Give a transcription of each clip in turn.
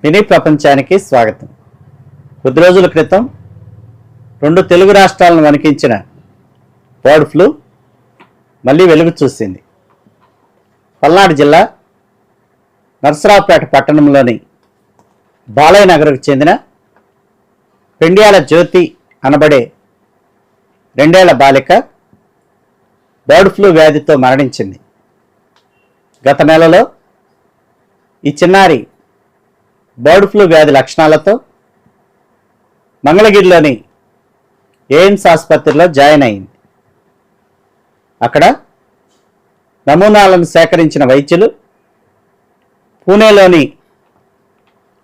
Mini ప్రపంచానికి స్వాగతం. కొద్ది రోజుల క్రితం 2 తెలుగు రాష్ట్రాలను వణికించిన బర్డ్ ఫ్లూ మళ్ళీ వెలుగు చూసింది. పల్నాడు జిల్లా నరసరావుపేట పట్టణంలోని బాలయ్య నగర్కు చెందిన పెండ్యాల జ్యోతి అనబడే 2 ఏళ్ల బాలిక బర్డ్ ఫ్లూ వ్యాధితో మరణించింది. గత నెలలో ఈ చిన్నారి బర్డ్ ఫ్లూ వ్యాధి లక్షణాలతో మంగళగిరిలోని ఎయిమ్స్ ఆసుపత్రిలో జాయిన్ అయింది. అక్కడ నమూనాలను సేకరించిన వైద్యులు పూణేలోని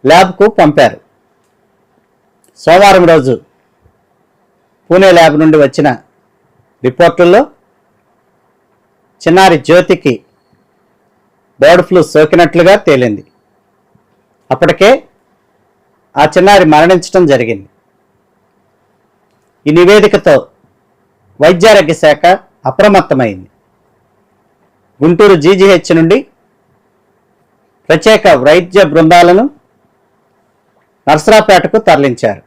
ల్యాబ్కు పంపారు. సోమవారం రోజు పూణే ల్యాబ్ నుండి వచ్చిన రిపోర్టుల్లో చిన్నారి జ్యోతికి బర్డ్ ఫ్లూ సోకినట్లుగా తేలింది. అప్పటికే ఆ చిన్నారి మరణించడం జరిగింది. ఈ నివేదికతో వైద్యారోగ్య శాఖ అప్రమత్తమైంది. గుంటూరు జీజీహెచ్ నుండి ప్రత్యేక వైద్య బృందాలను నరసరావుపేటకు తరలించారు.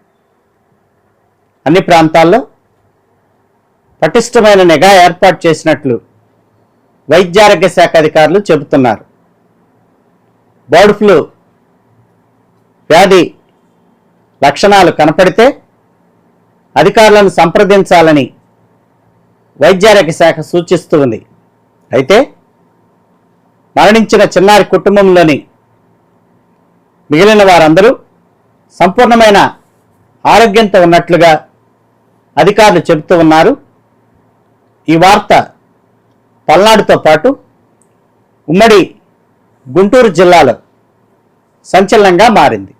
అన్ని ప్రాంతాల్లో పటిష్టమైన నిఘా ఏర్పాటు చేసినట్లు వైద్యారోగ్య శాఖ అధికారులు చెబుతున్నారు. బర్డ్ ఫ్లూ వ్యాధి లక్షణాలు కనపడితే అధికారులను సంప్రదించాలని వైద్యారోగ్య శాఖ సూచిస్తూ ఉంది. అయితే మరణించిన చిన్నారి కుటుంబంలోని మిగిలిన వారందరూ సంపూర్ణమైన ఆరోగ్యంతో ఉన్నట్లుగా అధికారులు చెబుతూ ఉన్నారు. ఈ వార్త పల్నాడుతో పాటు ఉమ్మడి గుంటూరు జిల్లాలో సంచలనంగా మారింది.